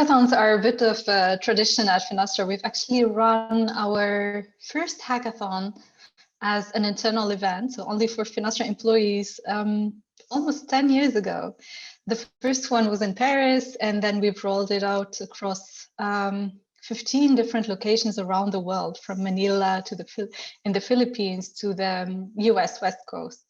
Hackathons are a bit of a tradition at Finastra. We've actually run our first hackathon as an internal event, so only for Finastra employees, almost 10 years ago. The first one was in Paris, and then we've rolled it out across 15 different locations around the world, from Manila to in the Philippines to the US West Coast.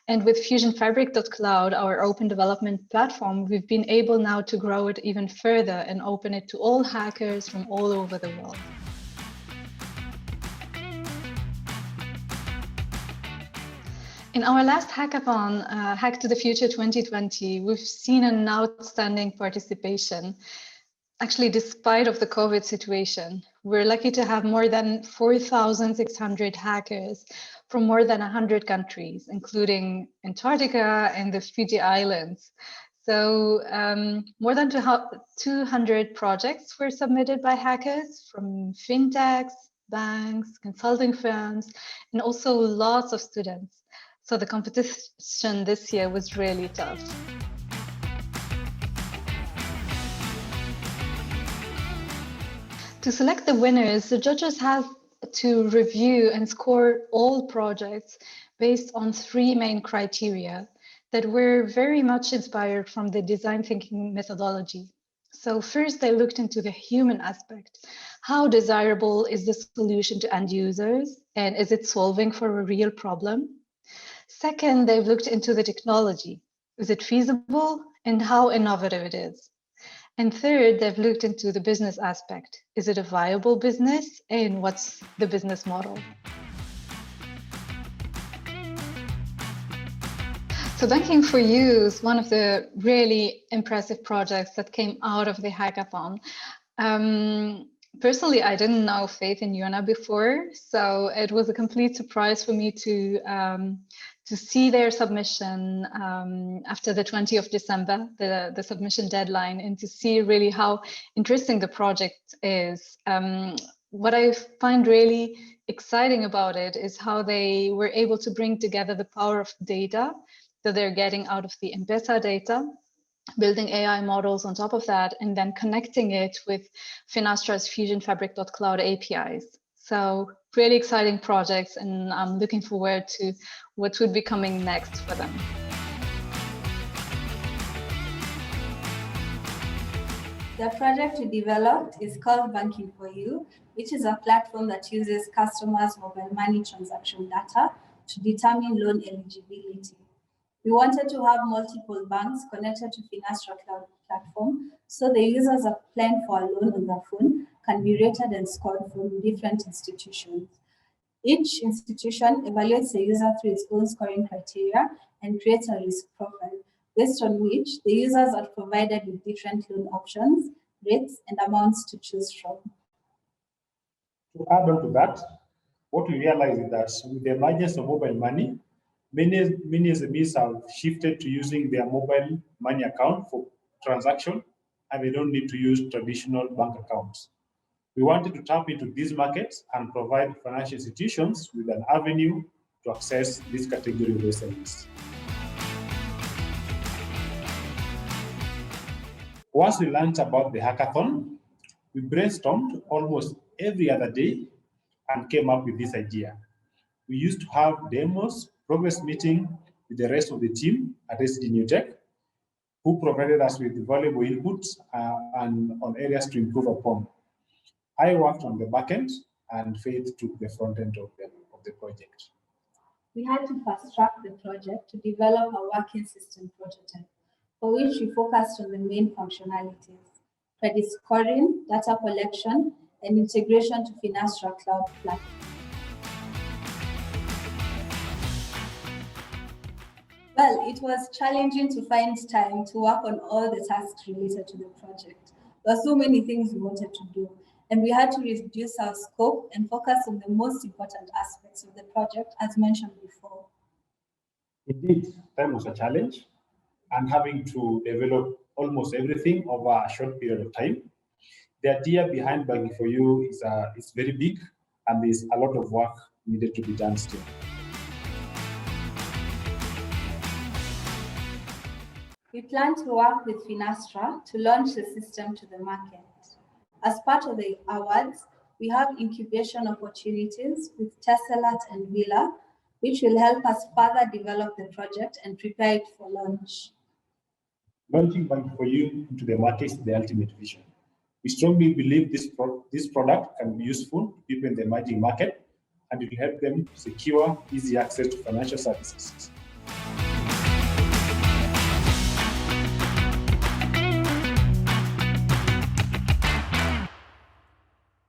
And with FusionFabric.cloud, our open development platform, we've been able now to grow it even further and open it to all hackers from all over the world. In our last hackathon, Hack to the Future 2020, we've seen an outstanding participation. Actually, despite of the COVID situation, we're lucky to have more than 4,600 hackers from more than 100 countries, including Antarctica and the Fiji Islands. So more than 200 projects were submitted by hackers from fintechs, banks, consulting firms, and also lots of students. So the competition this year was really tough. To select the winners, the judges have to review and score all projects based on 3 main criteria that were very much inspired from the design thinking methodology. So first, they looked into the human aspect. How desirable is the solution to end users? And is it solving for a real problem? Second, they've looked into the technology. Is it feasible? And how innovative it is? And third, they've looked into the business aspect. Is it a viable business? And what's the business model? So Banking4U is one of the really impressive projects that came out of the hackathon. Personally, I didn't know Faith and Yonah before, so it was a complete surprise for me to see their submission after the 20th of December, the submission deadline, and to see really how interesting the project is. What I find really exciting about it is how they were able to bring together the power of data that they're getting out of the M-Pesa data, building AI models on top of that, and then connecting it with Finastra's FusionFabric.cloud APIs. So really exciting projects, and I'm looking forward to what would be coming next for them. The project we developed is called Banking4U, which is a platform that uses customers' mobile money transaction data to determine loan eligibility. We wanted to have multiple banks connected to Finastra Cloud platform, so the users applying for a loan on their phone can be rated and scored from different institutions. Each institution evaluates the user through its own scoring criteria and creates a risk profile, based on which the users are provided with different loan options, rates, and amounts to choose from. To add on to that, what we realize is that with the emergence of mobile money, many SMEs have shifted to using their mobile money account for transaction, and they don't need to use traditional bank accounts. We wanted to tap into these markets and provide financial institutions with an avenue to access this category of SMEs. Once we learned about the hackathon, we brainstormed almost every other day and came up with this idea. We used to have demos, progress meeting with the rest of the team at NewTech, who provided us with valuable inputs and on areas to improve upon. I worked on the back end, and Faith took the front end of the project. We had to fast-track the project to develop a working system prototype, for which we focused on the main functionalities: credit scoring, data collection, and integration to Finastra Cloud platform. Well, it was challenging to find time to work on all the tasks related to the project. There were so many things we wanted to do, and we had to reduce our scope and focus on the most important aspects of the project, as mentioned before. Indeed, time was a challenge, and having to develop almost everything over a short period of time. The idea behind Banking4U is very big, and there's a lot of work needed to be done still. We plan to work with Finastra to launch the system to the market. As part of the awards, we have incubation opportunities with Tesselat and Villa, which will help us further develop the project and prepare it for launch. Launching Banking4U into the market is the ultimate vision. We strongly believe this product can be useful to people in the emerging market, and it will help them secure easy access to financial services.